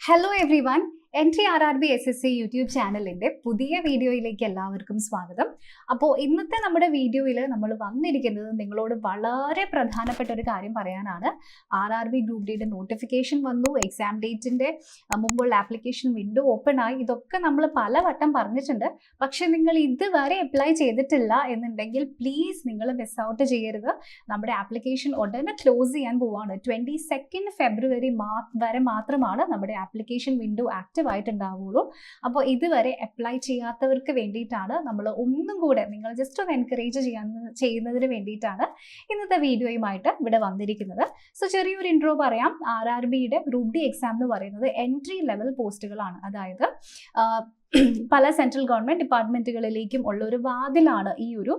Hello everyone. Entry RRB SSC YouTube ചാനലിൻ്റെ പുതിയ വീഡിയോയിലേക്ക് എല്ലാവർക്കും സ്വാഗതം. അപ്പോൾ ഇന്നത്തെ നമ്മുടെ വീഡിയോയിൽ നമ്മൾ വന്നിരിക്കുന്നത് നിങ്ങളോട് വളരെ പ്രധാനപ്പെട്ട ഒരു കാര്യം പറയാനാണ്. RRB ഗ്രൂപ്പ് ഡിയുടെ നോട്ടിഫിക്കേഷൻ വന്നു, എക്സാം ഡേറ്റിൻ്റെ മുമ്പുള്ള ആപ്ലിക്കേഷൻ വിൻഡോ ഓപ്പൺ ആയി. ഇതൊക്കെ നമ്മൾ പലവട്ടം പറഞ്ഞിട്ടുണ്ട്. പക്ഷേ നിങ്ങൾ ഇതുവരെ അപ്ലൈ ചെയ്തിട്ടില്ല എന്നുണ്ടെങ്കിൽ പ്ലീസ് നിങ്ങൾ മിസ് ഔട്ട് ചെയ്യരുത്. നമ്മുടെ ആപ്ലിക്കേഷൻ ഉടനെ ക്ലോസ് ചെയ്യാൻ പോവാണ്. 22 ഫെബ്രുവരി വരെ മാത്രമാണ് നമ്മുടെ ആപ്ലിക്കേഷൻ വിൻഡോ ആക്റ്റീവ് ആയിട്ടുണ്ടാവുള്ളൂ. അപ്പോൾ ഇതുവരെ അപ്ലൈ ചെയ്യാത്തവർക്ക് വേണ്ടിയിട്ടാണ് നമ്മൾ ഒന്നും കൂടെ നിങ്ങൾ ജസ്റ്റ് ഒന്ന് എൻകറേജ് ചെയ്യുന്നതിന് വേണ്ടിയിട്ടാണ് ഇന്നത്തെ വീഡിയോയുമായിട്ട് ഇവിടെ വന്നിരിക്കുന്നത്. സോ ചെറിയൊരു ഇൻട്രോ പറയാം. RRBയുടെ ഗ്രൂപ്പ് ഡി എക്സാം എന്ന് പറയുന്നത് എൻട്രി ലെവൽ പോസ്റ്റുകളാണ്. അതായത് പല സെൻട്രൽ ഗവൺമെന്റ് ഡിപ്പാർട്ട്മെന്റുകളിലേക്കും ഉള്ള ഒരു വാതിലാണ് ഈ ഒരു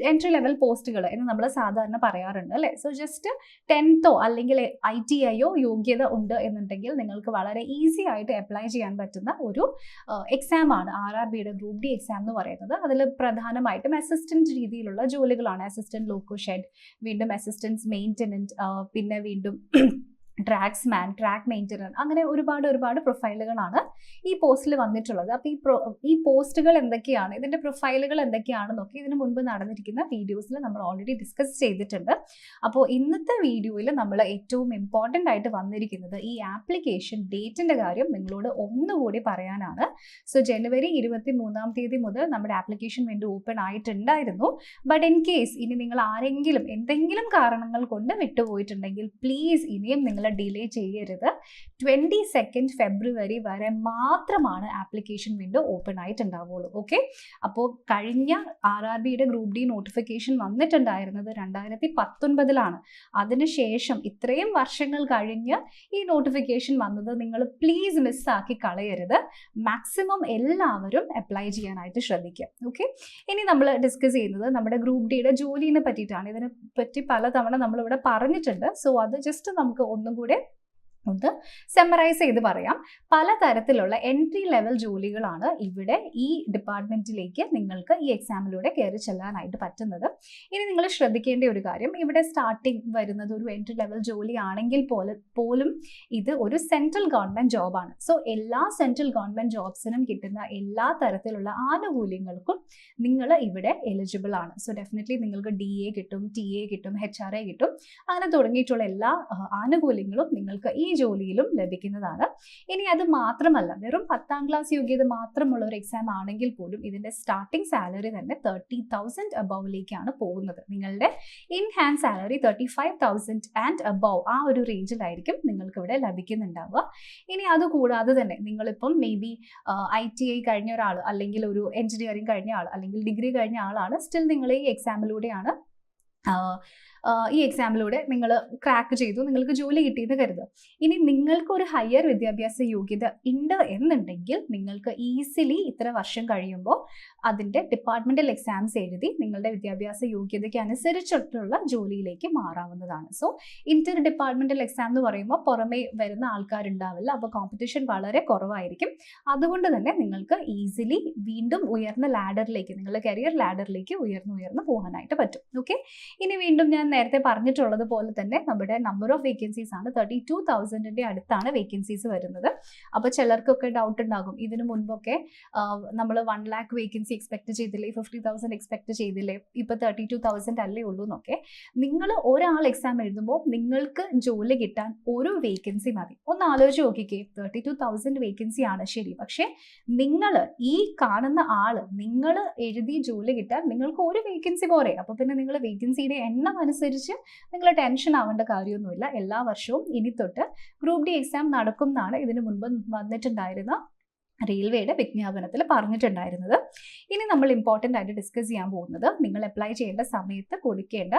എൻട്രി ലെവൽ പോസ്റ്റുകൾ എന്ന് നമ്മൾ സാധാരണ പറയാറുണ്ട് അല്ലേ. സോ ജസ്റ്റ് 10th അല്ലെങ്കിൽ ITIയോ യോഗ്യത ഉണ്ട് എന്നുണ്ടെങ്കിൽ നിങ്ങൾക്ക് വളരെ ഈസി ആയിട്ട് അപ്ലൈ ചെയ്യാൻ പറ്റുന്ന ഒരു എക്സാം ആണ് RRBയുടെ ഗ്രൂപ്പ് ഡി എക്സാം എന്ന് പറയുന്നത്. അതിൽ പ്രധാനമായിട്ടും അസിസ്റ്റന്റ് രീതിയിലുള്ള ജോലികളാണ്. അസിസ്റ്റന്റ് ലോക്കോ ഷെഡ്, വീണ്ടും അസിസ്റ്റൻസ് മെയിൻ്റനൻറ്റ്, പിന്നെ വീണ്ടും ട്രാക്സ്മാൻ, ട്രാക്ക് മെയിൻ്റനർ, അങ്ങനെ ഒരുപാട് പ്രൊഫൈലുകളാണ് ഈ പോസ്റ്റിൽ വന്നിട്ടുള്ളത്. അപ്പോൾ ഈ പോസ്റ്റുകൾ എന്തൊക്കെയാണ്, ഇതിൻ്റെ പ്രൊഫൈലുകൾ എന്തൊക്കെയാണെന്നൊക്കെ ഇതിനു മുൻപ് നടന്നിരിക്കുന്ന വീഡിയോസിൽ നമ്മൾ ഓൾറെഡി ഡിസ്കസ് ചെയ്തിട്ടുണ്ട്. അപ്പോൾ ഇന്നത്തെ വീഡിയോയിൽ നമ്മൾ ഏറ്റവും ഇമ്പോർട്ടൻ്റ് ആയിട്ട് വന്നിരിക്കുന്നത് ഈ ആപ്ലിക്കേഷൻ ഡേറ്റിൻ്റെ കാര്യം നിങ്ങളോട് ഒന്നുകൂടി പറയാനാണ്. സോ ജനുവരി 23 മുതൽ നമ്മുടെ ആപ്ലിക്കേഷൻ വിൻഡോ ഓപ്പൺ ആയിട്ടുണ്ടായിരുന്നു. ബട്ട് ഇൻ കേസ് ഇനി നിങ്ങൾ ആരെങ്കിലും എന്തെങ്കിലും കാരണങ്ങൾ കൊണ്ട് വിട്ടുപോയിട്ടുണ്ടെങ്കിൽ പ്ലീസ് ഇനിയും നിങ്ങൾ ഡിലേ ചെയ്യരുത്. 22 ഫെബ്രുവരി വരെ മാത്രമാണ് ആപ്ലിക്കേഷൻ വിൻഡോ ഓപ്പൺ ആയിട്ടുണ്ടാവുള്ളൂ. ഓക്കെ, അപ്പോൾ കഴിഞ്ഞ RRBയുടെ ഗ്രൂപ്പ് ഡി നോട്ടിഫിക്കേഷൻ വന്നിട്ടുണ്ടായിരുന്നത് 2019 അതിനുശേഷം ഇത്രയും വർഷങ്ങൾ കഴിഞ്ഞ് ഈ നോട്ടിഫിക്കേഷൻ വന്നത് നിങ്ങൾ പ്ലീസ് മിസ്സാക്കി കളയരുത്. മാക്സിമം എല്ലാവരും അപ്ലൈ ചെയ്യാനായിട്ട് ശ്രദ്ധിക്കുക. ഓക്കെ, ഇനി നമ്മൾ ഡിസ്കസ് ചെയ്യുന്നത് നമ്മുടെ ഗ്രൂപ്പ് ഡിയുടെ ജോലിനെ പറ്റിയിട്ടാണ്. ഇതിനെ പറ്റി പലതവണ നമ്മളിവിടെ പറഞ്ഞിട്ടുണ്ട്. സോ അത് ജസ്റ്റ് നമുക്ക് ഒന്നും കൂടെ ഒന്ന് സമ്മറൈസ് ചെയ്ത് പറയാം. പലതരത്തിലുള്ള എൻട്രി ലെവൽ ജോലികളാണ് ഇവിടെ ഈ ഡിപ്പാർട്ട്മെൻറ്റിലേക്ക് നിങ്ങൾക്ക് ഈ എക്സാമിലൂടെ കയറി ചെല്ലാനായിട്ട് പറ്റുന്നത്. ഇനി നിങ്ങൾ ശ്രദ്ധിക്കേണ്ട ഒരു കാര്യം, ഇവിടെ സ്റ്റാർട്ടിങ് വരുന്നത് ഒരു എൻട്രി ലെവൽ ജോലി ആണെങ്കിൽ പോലും ഇത് ഒരു സെൻട്രൽ ഗവൺമെൻറ് ജോബാണ്. സോ എല്ലാ സെൻട്രൽ ഗവൺമെൻറ് ജോബ്സിനും കിട്ടുന്ന എല്ലാ തരത്തിലുള്ള ആനുകൂല്യങ്ങൾക്കും നിങ്ങൾ ഇവിടെ എലിജിബിൾ ആണ്. സോ ഡെഫിനറ്റ്ലി നിങ്ങൾക്ക് DA കിട്ടും, TA കിട്ടും, HRA കിട്ടും, അങ്ങനെ തുടങ്ങിയിട്ടുള്ള എല്ലാ ആനുകൂല്യങ്ങളും നിങ്ങൾക്ക് ഈ ജോലിയിലും ലഭിക്കുന്നതാണ്. ഇനി അത് മാത്രമല്ല, വെറും 10ാം ക്ലാസ് യോഗ്യത മാത്രമുള്ള ഒരു എക്സാം ആണെങ്കിൽ പോലും ഇതിൻ്റെ സ്റ്റാർട്ടിംഗ് സാലറി തന്നെ 30,000 അബവിലേക്കാണ് പോകുന്നത്. നിങ്ങളുടെ in hand salary 35,000 and above ആ ഒരു റേഞ്ചിലായിരിക്കും നിങ്ങൾക്ക് ഇവിടെ ലഭിക്കുന്നുണ്ടാവുക. ഇനി അതുകൂടാതെ തന്നെ നിങ്ങളിപ്പം മേ ബി ITI കഴിഞ്ഞ ഒരാൾ, അല്ലെങ്കിൽ ഒരു എഞ്ചിനീയറിംഗ് കഴിഞ്ഞ ആൾ, അല്ലെങ്കിൽ ഡിഗ്രി കഴിഞ്ഞ ആളാണ്. സ്റ്റിൽ നിങ്ങൾ ഈ എക്സാമിലൂടെയാണ് നിങ്ങൾ ക്രാക്ക് ചെയ്തു, നിങ്ങൾക്ക് ജോലി കിട്ടിയെന്ന് കരുതുക. ഇനി നിങ്ങൾക്കൊരു ഹയർ വിദ്യാഭ്യാസ യോഗ്യത ഉണ്ട് എന്നുണ്ടെങ്കിൽ നിങ്ങൾക്ക് ഈസിലി ഇത്ര വർഷം കഴിയുമ്പോൾ അതിൻ്റെ ഡിപ്പാർട്ട്മെൻറ്റൽ എക്സാംസ് എഴുതി നിങ്ങളുടെ വിദ്യാഭ്യാസ യോഗ്യതയ്ക്ക് അനുസരിച്ചിട്ടുള്ള ജോലിയിലേക്ക് മാറാവുന്നതാണ്. സോ ഇന്റർ ഡിപ്പാർട്ട്മെൻറ്റൽ എക്സാം എന്ന് പറയുമ്പോൾ പുറമേ വരുന്ന ആൾക്കാരുണ്ടാവില്ല, അപ്പോൾ കോമ്പറ്റീഷൻ വളരെ കുറവായിരിക്കും. അതുകൊണ്ട് തന്നെ നിങ്ങൾക്ക് ഈസിലി വീണ്ടും ഉയർന്ന ലാഡറിലേക്ക്, നിങ്ങളുടെ കരിയർ ലാഡറിലേക്ക് ഉയർന്നു പോകാനായിട്ട് പറ്റും. ഓക്കെ, ഇനി വീണ്ടും ഞാൻ നേരത്തെ പറഞ്ഞിട്ടുള്ളത് പോലെ തന്നെ നമ്മുടെ നമ്പർ ഓഫ് വേക്കൻസീസ് ആണ് 32,000 അടുത്താണ് വേക്കൻസീസ് വരുന്നത്. അപ്പോൾ ചിലർക്കൊക്കെ ഡൗട്ട് ഉണ്ടാകും, ഇതിനു മുൻപൊക്കെ നമ്മൾ 1 lakh വേക്കൻസി എക്സ്പെക്ട് ചെയ്തില്ലേ, 50,000 എക്സ്പെക്ട് ചെയ്തില്ലേ, ഇപ്പോൾ 32,000 അല്ലേ ഉള്ളൂ എന്നൊക്കെ. നിങ്ങൾ ഒരാൾ എക്സാം എഴുതുമ്പോൾ നിങ്ങൾക്ക് ജോലി കിട്ടാൻ ഒരു വേക്കൻസി മതി. ഒന്ന് ആലോചിച്ച് നോക്കിക്കേ, 32,000 വേക്കൻസി ആണ് ശരി, പക്ഷേ നിങ്ങൾ ഈ കാണുന്ന ആള് നിങ്ങൾ എഴുതി ജോലി കിട്ടാൻ നിങ്ങൾക്ക് ഒരു വേക്കൻസി പോരെ. അപ്പോൾ പിന്നെ നിങ്ങൾ വേക്കൻസിയുടെ എണ്ണം അനുസരിച്ച് നിങ്ങൾ ടെൻഷൻ ആവേണ്ട കാര്യമൊന്നുമില്ല. എല്ലാ വർഷവും ഇനി തൊട്ട് ഗ്രൂപ്പ് ഡി എക്സാം നടക്കും എന്നാണ് ഇതിനു മുൻപ് വന്നിട്ടുണ്ടായിരുന്ന റെയിൽവേയുടെ വിജ്ഞാപനത്തിൽ പറഞ്ഞിട്ടുണ്ടായിരുന്നത്. ഇനി നമ്മൾ ഇമ്പോർട്ടൻ്റ് ആയിട്ട് ഡിസ്കസ് ചെയ്യാൻ പോകുന്നത് നിങ്ങൾ അപ്ലൈ ചെയ്യേണ്ട സമയത്ത് കൊടുക്കേണ്ട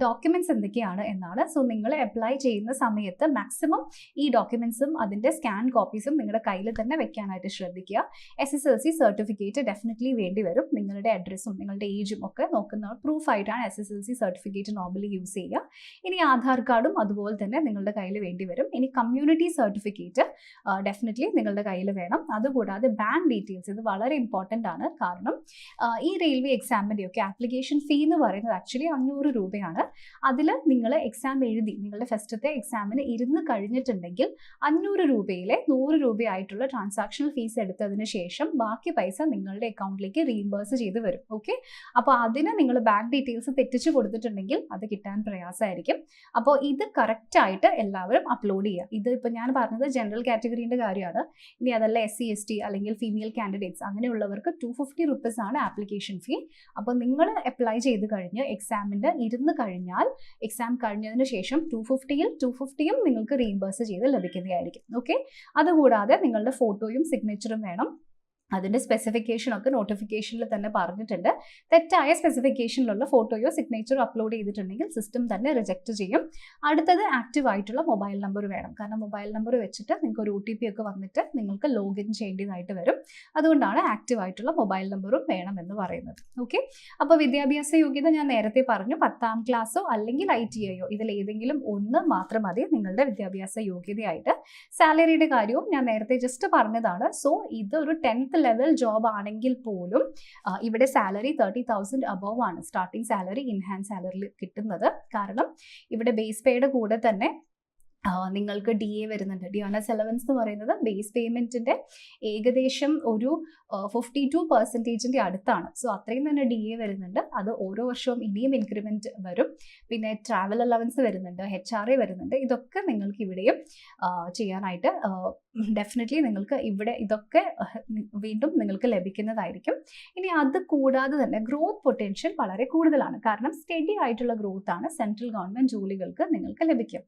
ഡോക്യുമെൻറ്റ്സ് എന്തൊക്കെയാണ് എന്നാണ്. സോ നിങ്ങൾ അപ്ലൈ ചെയ്യുന്ന സമയത്ത് മാക്സിമം ഈ ഡോക്യുമെൻറ്റ്സും അതിൻ്റെ സ്കാൻ കോപ്പീസും നിങ്ങളുടെ കയ്യിൽ തന്നെ വെക്കാനായിട്ട് ശ്രദ്ധിക്കുക. SSLC സർട്ടിഫിക്കറ്റ് ഡെഫിനറ്റ്ലി വേണ്ടി വരും. നിങ്ങളുടെ അഡ്രസ്സും നിങ്ങളുടെ ഏജും ഒക്കെ നോക്കുന്ന പ്രൂഫായിട്ടാണ് SSLC സർട്ടിഫിക്കറ്റ് നോർമലി യൂസ് ചെയ്യുക. ഇനി ആധാർ കാർഡും അതുപോലെ തന്നെ നിങ്ങളുടെ കയ്യിൽ വേണ്ടി വരും. ഇനി കമ്മ്യൂണിറ്റി സർട്ടിഫിക്കറ്റ് ഡെഫിനറ്റ്ലി നിങ്ങളുടെ കയ്യിൽ വേണം. അതുകൂടാതെ അതുകൂടാതെ ബാങ്ക് ഡീറ്റെയിൽസ്, ഇത് വളരെ ഇമ്പോർട്ടൻ്റ് ആണ്. കാരണം ഈ റെയിൽവേ എക്സാമിൻ്റെയൊക്കെ ആപ്ലിക്കേഷൻ ഫീ എന്ന് പറയുന്നത് ആക്ച്വലി 500 രൂപയാണ്. അതിൽ നിങ്ങൾ എക്സാം എഴുതി നിങ്ങളുടെ ഫസ്റ്റത്തെ എക്സാമിന് ഇരുന്ന് കഴിഞ്ഞിട്ടുണ്ടെങ്കിൽ 500 രൂപയിലെ 100 രൂപയായിട്ടുള്ള ട്രാൻസാക്ഷണൽ ഫീസ് എടുത്തതിന് ശേഷം ബാക്കി പൈസ നിങ്ങളുടെ അക്കൗണ്ടിലേക്ക് റീഇംബേഴ്സ് ചെയ്ത് വരും. ഓക്കെ, അപ്പോൾ അതിന് നിങ്ങൾ ബാങ്ക് ഡീറ്റെയിൽസ് തെറ്റിച്ച് കൊടുത്തിട്ടുണ്ടെങ്കിൽ അത് കിട്ടാൻ പ്രയാസമായിരിക്കും. അപ്പോൾ ഇത് കറക്റ്റായിട്ട് എല്ലാവരും അപ്ലോഡ് ചെയ്യുക. ഇത് ഇപ്പോൾ ഞാൻ പറഞ്ഞത് ജനറൽ കാറ്റഗറീൻ്റെ കാര്യമാണ്. ഇനി അതല്ല SC/ST അല്ലെങ്കിൽ ഫീമെയിൽ കാൻഡിഡേറ്റ്സ് അങ്ങനെയുള്ളവർക്ക് 250 റുപ്പീസ് ആണ് ആപ്ലിക്കേഷൻ ഫീ. അപ്പോൾ നിങ്ങൾ അപ്ലൈ ചെയ്ത് കഴിഞ്ഞ് എക്സാമിൻ്റെ ഇരുന്ന് കഴിഞ്ഞാൽ എക്സാം കഴിഞ്ഞതിന് ശേഷം 250യും നിങ്ങൾക്ക് റീഇംബേഴ്സ് ചെയ്ത് ലഭിക്കുന്നതായിരിക്കും. ഓക്കെ, അതുകൂടാതെ നിങ്ങളുടെ ഫോട്ടോയും സിഗ്നേച്ചറും വേണം. അതിൻ്റെ സ്പെസിഫിക്കേഷനൊക്കെ നോട്ടിഫിക്കേഷനിൽ തന്നെ പറഞ്ഞിട്ടുണ്ട്. തെറ്റായ സ്പെസിഫിക്കേഷനിലുള്ള ഫോട്ടോയോ സിഗ്നേച്ചറോ അപ്ലോഡ് ചെയ്തിട്ടുണ്ടെങ്കിൽ സിസ്റ്റം തന്നെ റിജക്റ്റ് ചെയ്യും. അടുത്തത് ആക്റ്റീവ് ആയിട്ടുള്ള മൊബൈൽ നമ്പർ വേണം. കാരണം മൊബൈൽ നമ്പർ വെച്ചിട്ട് നിങ്ങൾക്ക് ഒരു OTP ഒക്കെ വന്നിട്ട് നിങ്ങൾക്ക് ലോഗിൻ ചെയ്യേണ്ടതായിട്ട് വരും. അതുകൊണ്ടാണ് ആക്റ്റീവ് ആയിട്ടുള്ള മൊബൈൽ നമ്പറും വേണമെന്ന് പറയുന്നത്. ഓക്കെ, അപ്പോൾ വിദ്യാഭ്യാസ യോഗ്യത ഞാൻ നേരത്തെ പറഞ്ഞു, 10ാം ക്ലാസ്സോ അല്ലെങ്കിൽ ITIയോ ഇതിൽ ഏതെങ്കിലും ഒന്ന് മാത്രം മതി നിങ്ങളുടെ വിദ്യാഭ്യാസ യോഗ്യതയായിട്ട്. സാലറിയുടെ കാര്യവും ഞാൻ നേരത്തെ ജസ്റ്റ് പറഞ്ഞതാണ്. സോ ഇതൊരു 10th ലെവൽ ജോബ് ആണെങ്കിൽ പോലും ഇവിടെ സാലറി 30,000 അബവ് ആണ് സ്റ്റാർട്ടിംഗ് സാലറി ഇൻഹാൻസ് സാലറിയിൽ കിട്ടുന്നത്. കാരണം ഇവിടെ ബേസ് പേയുടെ കൂടെ തന്നെ നിങ്ങൾക്ക് DA വരുന്നുണ്ട്. ഡിയോണസ് അലവൻസ് എന്ന് പറയുന്നത് ബേസ് പേയ്മെൻറ്റിൻ്റെ ഏകദേശം ഒരു 52% അടുത്താണ്. സോ അത്രയും തന്നെ DA വരുന്നുണ്ട്. അത് ഓരോ വർഷവും ഇനിയും ഇൻക്രിമെൻറ്റ് വരും. പിന്നെ ട്രാവൽ അലവൻസ് വരുന്നുണ്ട്, HRA വരുന്നുണ്ട്. ഇതൊക്കെ നിങ്ങൾക്ക് ഇവിടെയും ചെയ്യാനായിട്ട് ഡെഫിനറ്റ്ലി നിങ്ങൾക്ക് ഇവിടെ ഇതൊക്കെ വീണ്ടും നിങ്ങൾക്ക് ലഭിക്കുന്നതായിരിക്കും. ഇനി അത് കൂടാതെ തന്നെ ഗ്രോത്ത് പൊട്ടൻഷ്യൽ വളരെ കൂടുതലാണ്. കാരണം സ്റ്റഡി ആയിട്ടുള്ള ഗ്രോത്ത് ആണ് സെൻട്രൽ ഗവൺമെൻറ് ജോലികൾക്ക് നിങ്ങൾക്ക് ലഭിക്കും.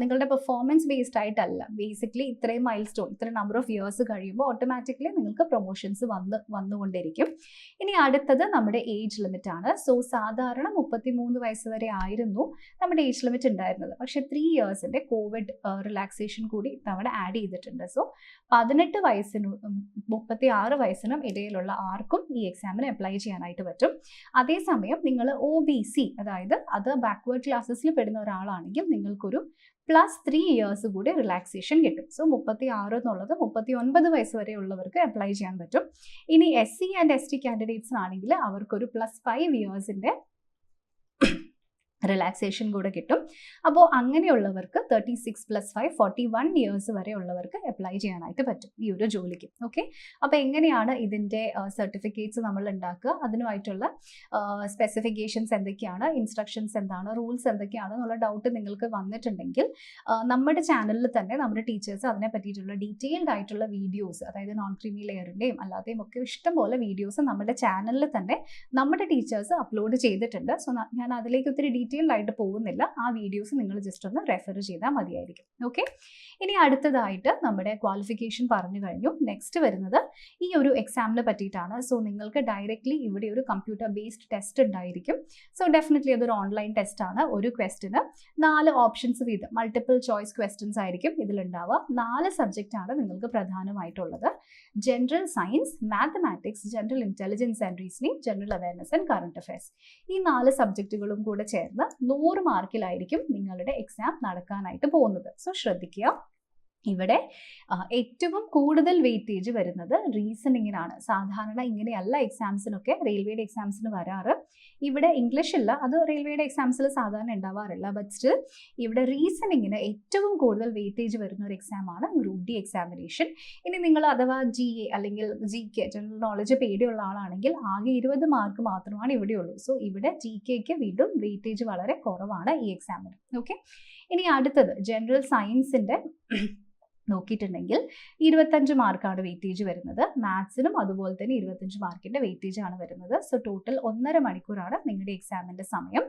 നിങ്ങളുടെ പെർഫോമൻസ് ബേസ്ഡ് ആയിട്ടല്ല. ബേസിക്കലി ഇത്രയും മൈൽ സ്റ്റോൺ, ഇത്രയും നമ്പർ ഓഫ് ഇയേഴ്സ് കഴിയുമ്പോൾ ഓട്ടോമാറ്റിക്കലി നിങ്ങൾക്ക് പ്രൊമോഷൻസ് വന്നുകൊണ്ടിരിക്കും. ഇനി അടുത്തത് നമ്മുടെ ഏജ് ലിമിറ്റ് ആണ്. സോ സാധാരണ 33 വയസ്സ് വരെ ആയിരുന്നു നമ്മുടെ ഏജ് ലിമിറ്റ് ഉണ്ടായിരുന്നത്. പക്ഷേ 3 ഇയേഴ്സിൻ്റെ കോവിഡ് റിലാക്സേഷൻ കൂടി തവണ ആഡ് ചെയ്തിട്ടുണ്ട്. സോ 18 വയസ്സിനും 36 വയസ്സിനും ഇടയിലുള്ള ആർക്കും ഈ എക്സാമിന് അപ്ലൈ ചെയ്യാനായിട്ട് പറ്റും. അതേസമയം നിങ്ങൾ OBC, അതായത് അത് ബാക്ക്വേർഡ് ക്ലാസ്സസിൽ പെടുന്ന ഒരാളാണെങ്കിൽ നിങ്ങൾക്കൊരു +3 ഇയേഴ്സ് കൂടി റിലാക്സേഷൻ കിട്ടും. സോ 36 എന്നുള്ളത് 39 വയസ്സ് വരെ ഉള്ളവർക്ക് അപ്ലൈ ചെയ്യാൻ പറ്റും. ഇനി SC ആൻഡ് ST കാൻഡിഡേറ്റ്സ് ആണെങ്കിൽ അവർക്കൊരു +5 ഇയേഴ്സിൻ്റെ റിലാക്സേഷൻ കൂടെ കിട്ടും. അപ്പോൾ അങ്ങനെയുള്ളവർക്ക് 36 + 5 41 ഇയേഴ്സ് വരെ ഉള്ളവർക്ക് അപ്ലൈ ചെയ്യാനായിട്ട് പറ്റും ഈ ഒരു ജോലിക്ക്. ഓക്കെ, അപ്പോൾ എങ്ങനെയാണ് ഇതിൻ്റെ സർട്ടിഫിക്കറ്റ്സ് നമ്മൾ ഉണ്ടാക്കുക, അതിനുമായിട്ടുള്ള സ്പെസിഫിക്കേഷൻസ് എന്തൊക്കെയാണ്, ഇൻസ്ട്രക്ഷൻസ് എന്താണ്, റൂൾസ് എന്തൊക്കെയാണ് എന്നുള്ള ഡൗട്ട് നിങ്ങൾക്ക് വന്നിട്ടുണ്ടെങ്കിൽ നമ്മുടെ ചാനലിൽ തന്നെ നമ്മുടെ ടീച്ചേഴ്സ് അതിനെ പറ്റിയിട്ടുള്ള ഡീറ്റെയിൽഡ് ആയിട്ടുള്ള വീഡിയോസ്, അതായത് നോൺ ക്രീമി ലെയറിൻ്റെയും അല്ലാതെയും ഒക്കെ ഇഷ്ടംപോലെ വീഡിയോസ് നമ്മുടെ ചാനലിൽ തന്നെ നമ്മുടെ ടീച്ചേഴ്സ് അപ്ലോഡ് ചെയ്തിട്ടുണ്ട്. സോ ഞാൻ അതിലേക്ക് ഒത്തിരി ഡീറ്റെയിൽഡ് ആയിട്ട് പോകുന്നില്ല. ആ വീഡിയോസ് നിങ്ങൾ ജസ്റ്റ് ഒന്ന് റെഫർ ചെയ്താൽ മതിയായിരിക്കും. ഓക്കെ, ഇനി അടുത്തതായിട്ട് നമ്മുടെ ക്വാളിഫിക്കേഷൻ പറഞ്ഞു കഴിഞ്ഞു. നെക്സ്റ്റ് വരുന്നത് ഈ ഒരു എക്സാമിനെ പറ്റിയിട്ടാണ്. സോ നിങ്ങൾക്ക് ഡയറക്റ്റ്ലി ഇവിടെ ഒരു കമ്പ്യൂട്ടർ ബേസ്ഡ് ടെസ്റ്റ് ഉണ്ടായിരിക്കും. സോ ഡെഫിനറ്റ്ലി അതൊരു ഓൺലൈൻ ടെസ്റ്റ് ആണ്. ഒരു ക്വസ്റ്റിന് 4 ഓപ്ഷൻസ് വീതം മൾട്ടിപ്പിൾ ചോയ്സ് ക്വസ്റ്റ്യൻസ് ആയിരിക്കും ഇതിലുണ്ടാവുക. 4 സബ്ജക്റ്റ് ആണ് നിങ്ങൾക്ക് പ്രധാനമായിട്ടുള്ളത്. General science, mathematics, general intelligence and reasoning, general awareness and current affairs. ഈ 4 സബ്ജക്റ്റുകളും കൂടെ ചേർന്ന് 100 മാർക്കിലായിരിക്കും നിങ്ങളുടെ എക്സാം നടക്കാനായിട്ട് പോകുന്നത്. സോ ശ്രദ്ധിക്കുക, ഇവിടെ ഏറ്റവും കൂടുതൽ വെയിറ്റേജ് വരുന്നത് റീസണിങ്ങിനാണ്. സാധാരണ ഇങ്ങനെയല്ല എക്സാംസിനൊക്കെ റെയിൽവേയുടെ എക്സാംസിന് വരാറ്. ഇവിടെ ഇംഗ്ലീഷ് ഇല്ല, അത് റെയിൽവേയുടെ എക്സാംസിൽ സാധാരണ ഉണ്ടാവാറില്ല. ബട്ട് സ്റ്റിൽ ഇവിടെ റീസണിങ്ങിന് ഏറ്റവും കൂടുതൽ വെയിറ്റേജ് വരുന്ന ഒരു എക്സാമാണ് ഗ്രൂപ്പ് D എക്സാമിനേഷൻ. ഇനി നിങ്ങൾ അഥവാ GA അല്ലെങ്കിൽ GK ജനറൽ നോളജ് പേടിയുള്ള ആളാണെങ്കിൽ ആകെ 20 മാർക്ക് മാത്രമാണ് ഇവിടെയുള്ളൂ. സോ ഇവിടെ GKക്ക് വീണ്ടും വെയിറ്റേജ് വളരെ കുറവാണ് ഈ എക്സാമിന്. ഓക്കെ, ഇനി അടുത്തത് ജനറൽ സയൻസിൻ്റെ നോക്കിയിട്ടുണ്ടെങ്കിൽ 25 മാർക്കാണ് വെയിറ്റേജ് വരുന്നത്. മാത്സിനും അതുപോലെ തന്നെ 25 മാർക്കിൻ്റെ വെയിറ്റേജ് ആണ് വരുന്നത്. സോ ടോട്ടൽ 1.5 മണിക്കൂറാണ് നിങ്ങളുടെ എക്സാമിൻ്റെ സമയം.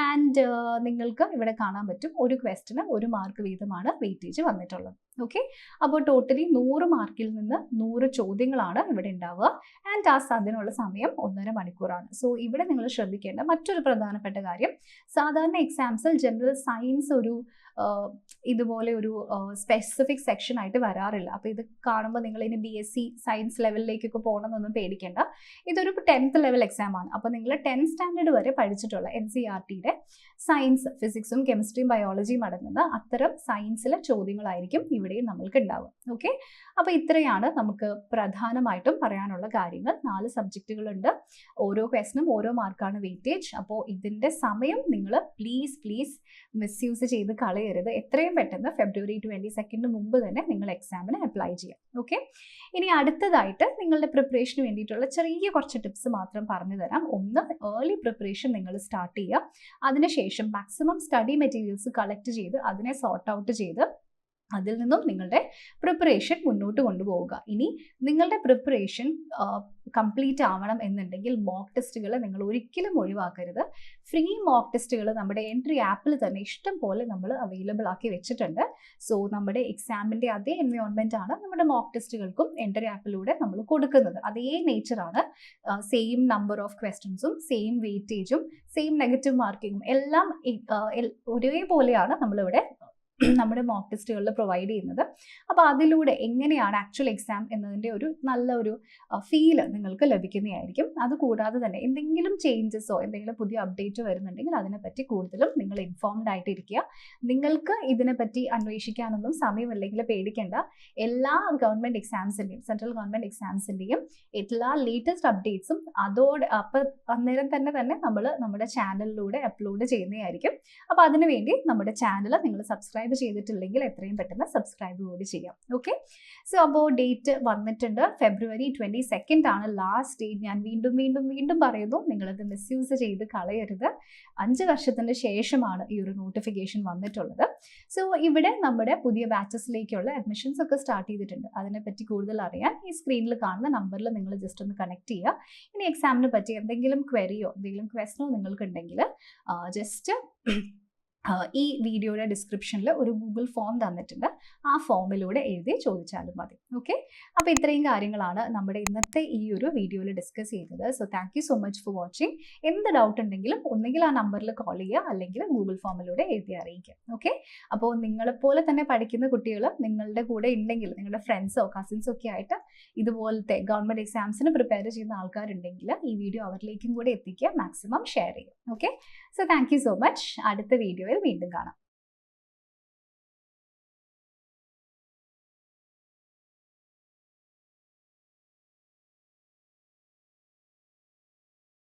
ആൻഡ് നിങ്ങൾക്ക് ഇവിടെ കാണാൻ പറ്റും ഒരു ക്വസ്റ്റിന് 1 മാർക്ക് വീതമാണ് വെയിറ്റേജ് വന്നിട്ടുള്ളത്. ഓക്കെ, അപ്പോൾ ടോട്ടലി 100 മാർക്കിൽ നിന്ന് 100 ചോദ്യങ്ങളാണ് ഇവിടെ ഉണ്ടാവുക. ആൻഡ് അതിനുള്ള സമയം 1.5 മണിക്കൂറാണ്. സോ ഇവിടെ നിങ്ങൾ ശ്രദ്ധിക്കേണ്ട മറ്റൊരു പ്രധാനപ്പെട്ട കാര്യം, സാധാരണ എക്സാംസിൽ ജനറൽ സയൻസ് ഒരു ഇതുപോലെ ഒരു സ്പെസിഫിക് സെക്ഷൻ ആയിട്ട് വരാറില്ല. അപ്പോൾ ഇത് കാണുമ്പോൾ നിങ്ങൾ ഇനി BSc സയൻസ് ലെവലിലേക്കൊക്കെ പോകണമെന്നൊന്നും പേടിക്കേണ്ട. ഇതൊരു 10th ലെവൽ എക്സാം ആണ്. അപ്പോൾ നിങ്ങൾ 10th സ്റ്റാൻഡേർഡ് വരെ പഠിച്ചിട്ടുള്ള NCERTയുടെ സയൻസ്, ഫിസിക്സും കെമിസ്ട്രിയും ബയോളജിയും അടങ്ങുന്ന അത്തരം സയൻസിലെ ചോദ്യങ്ങളായിരിക്കും ഇവിടെയും നമ്മൾക്ക് ഉണ്ടാവുക. ഓക്കെ, അപ്പോൾ ഇത്രയാണ് നമുക്ക് പ്രധാനമായിട്ടും പറയാനുള്ള കാര്യങ്ങൾ. 4 സബ്ജക്റ്റുകളുണ്ട്. ഓരോ ക്വസ്റ്റിനും ഓരോ മാർക്കാണ് വെയിറ്റേജ്. അപ്പോൾ ഇതിൻ്റെ സമയം നിങ്ങൾ പ്ലീസ് മിസ്യൂസ് ചെയ്ത് കളയരുത്. എത്രയും പെട്ടെന്ന് ഫെബ്രുവരി 22 മുമ്പ് തന്നെ നിങ്ങൾ എക്സാമിന് അപ്ലൈ ചെയ്യാം. ഓക്കെ, ഇനി അടുത്തതായിട്ട് നിങ്ങളുടെ പ്രിപ്പറേഷന് വേണ്ടിയിട്ടുള്ള ചെറിയ കുറച്ച് ടിപ്സ് മാത്രം പറഞ്ഞു തരാം. ഒന്ന്, ഏർലി പ്രിപ്പറേഷൻ നിങ്ങൾ സ്റ്റാർട്ട് ചെയ്യുക. അതിനുശേഷം മാക്സിമം സ്റ്റഡി മെറ്റീരിയൽസ് കളക്ട് ചെയ്ത് അതിനെ സോർട്ട് ഔട്ട് ചെയ്ത് അതിൽ നിന്നും നിങ്ങളുടെ പ്രിപ്പറേഷൻ മുന്നോട്ട് കൊണ്ടുപോവുക. ഇനി നിങ്ങളുടെ പ്രിപ്പറേഷൻ കംപ്ലീറ്റ് ആവണം എന്നുണ്ടെങ്കിൽ മോക്ക് ടെസ്റ്റുകൾ നിങ്ങൾ ഒരിക്കലും ഒഴിവാക്കരുത്. ഫ്രീ മോക്ക് ടെസ്റ്റുകൾ നമ്മുടെ എൻട്രി ആപ്പിൽ തന്നെ ഇഷ്ടം പോലെ നമ്മൾ അവൈലബിൾ ആക്കി വെച്ചിട്ടുണ്ട്. സോ നമ്മുടെ എക്സാമിൻ്റെ അതേ എൻവയോൺമെൻ്റ് ആണ് നമ്മുടെ മോക്ക് ടെസ്റ്റുകൾക്കും എൻട്രി ആപ്പിലൂടെ നമ്മൾ കൊടുക്കുന്നത്. അതേ നേച്ചറാണ്. സെയിം നമ്പർ ഓഫ് ക്വസ്റ്റ്യൻസും സെയിം വെയിറ്റേജും സെയിം നെഗറ്റീവ് മാർക്കിങ്ങും എല്ലാം ഒരേപോലെയാണ് നമ്മളിവിടെ നമ്മുടെ മോക്ക് ടെസ്റ്റുകളിൽ പ്രൊവൈഡ് ചെയ്യുന്നത്. അപ്പോൾ അതിലൂടെ എങ്ങനെയാണ് ആക്ച്വൽ എക്സാം എന്നതിൻ്റെ ഒരു നല്ലൊരു ഫീല് നിങ്ങൾക്ക് ലഭിക്കുന്നതായിരിക്കും. അതുകൂടാതെ തന്നെ എന്തെങ്കിലും ചേഞ്ചസോ എന്തെങ്കിലും പുതിയ അപ്ഡേറ്റ് വരുന്നുണ്ടെങ്കിൽ അതിനെപ്പറ്റി കൂടുതലും നിങ്ങൾ ഇൻഫോംഡ് ആയിട്ടിരിക്കുക. നിങ്ങൾക്ക് ഇതിനെപ്പറ്റി അന്വേഷിക്കാനൊന്നും സമയമില്ലെങ്കിൽ പേടിക്കേണ്ട. എല്ലാ ഗവൺമെൻറ് എക്സാംസിൻ്റെയും സെൻട്രൽ ഗവൺമെൻറ് എക്സാംസിൻ്റെയും എല്ലാ ലേറ്റസ്റ്റ് അപ്ഡേറ്റ്സും അന്നേരം തന്നെ നമ്മൾ നമ്മുടെ ചാനലിലൂടെ അപ്ലോഡ് ചെയ്യുന്നതായിരിക്കും. അപ്പോൾ അതിനുവേണ്ടി നമ്മുടെ ചാനൽ നിങ്ങൾ സബ്സ്ക്രൈബ് ചെയ്തിട്ടില്ലെങ്കിൽ എത്രയും പെട്ടെന്ന് സബ്സ്ക്രൈബ് കൂടി ചെയ്യാം. ഓക്കെ, സോ അപ്പോൾ ഡേറ്റ് വന്നിട്ടുണ്ട്. ഫെബ്രുവരി 22 ആണ് ലാസ്റ്റ് ഡേറ്റ്. ഞാൻ വീണ്ടും പറയുന്നു, നിങ്ങളത് മിസ്യൂസ് ചെയ്ത് കളയരുത്. 5 വർഷത്തിന് ശേഷമാണ് ഈ ഒരു നോട്ടിഫിക്കേഷൻ വന്നിട്ടുള്ളത്. സോ ഇവിടെ നമ്മുടെ പുതിയ ബാച്ചസിലേക്കുള്ള അഡ്മിഷൻസ് ഒക്കെ സ്റ്റാർട്ട് ചെയ്തിട്ടുണ്ട്. അതിനെപ്പറ്റി കൂടുതൽ അറിയാൻ ഈ സ്ക്രീനിൽ കാണുന്ന നമ്പറിൽ നിങ്ങൾ ജസ്റ്റ് ഒന്ന് കണക്ട് ചെയ്യുക. ഇനി എക്സാമിനെ പറ്റി എന്തെങ്കിലും ക്വറിയോ എന്തെങ്കിലും ക്വസ്റ്റനോ നിങ്ങൾക്കുണ്ടെങ്കിൽ ജസ്റ്റ് ഈ വീഡിയോയുടെ ഡിസ്ക്രിപ്ഷനിൽ ഒരു ഗൂഗിൾ ഫോം തന്നിട്ടുണ്ട്. ആ ഫോമിലൂടെ എഴുതി ചോദിച്ചാലും മതി. ഓക്കെ, അപ്പോൾ ഇത്രയും കാര്യങ്ങളാണ് നമ്മുടെ ഇന്നത്തെ ഈ ഒരു വീഡിയോയിൽ ഡിസ്കസ് ചെയ്തത്. So thank you so much for watching. എന്ത് ഡൗട്ട് ഉണ്ടെങ്കിലും ഒന്നുകിൽ ആ നമ്പറിൽ കോൾ ചെയ്യുക, അല്ലെങ്കിൽ ഗൂഗിൾ ഫോമിലൂടെ എഴുതി അറിയിക്കുക. ഓക്കെ, അപ്പോൾ നിങ്ങളെപ്പോലെ തന്നെ പഠിക്കുന്ന കുട്ടികൾ നിങ്ങളുടെ കൂടെ ഉണ്ടെങ്കിൽ, നിങ്ങളുടെ ഫ്രണ്ട്സോ കസിൻസോ ഒക്കെ ആയിട്ട് ഇതുപോലത്തെ ഗവൺമെൻറ് എക്സാംസിന് പ്രിപ്പയർ ചെയ്യുന്ന ആൾക്കാരുണ്ടെങ്കിൽ ഈ വീഡിയോ അവരിലേക്കും കൂടെ എത്തിക്കുക. മാക്സിമം ഷെയർ ചെയ്യുക. Okay, so thank you so much. അടുത്ത വീഡിയോയിൽ വീണ്ടും കാണാം.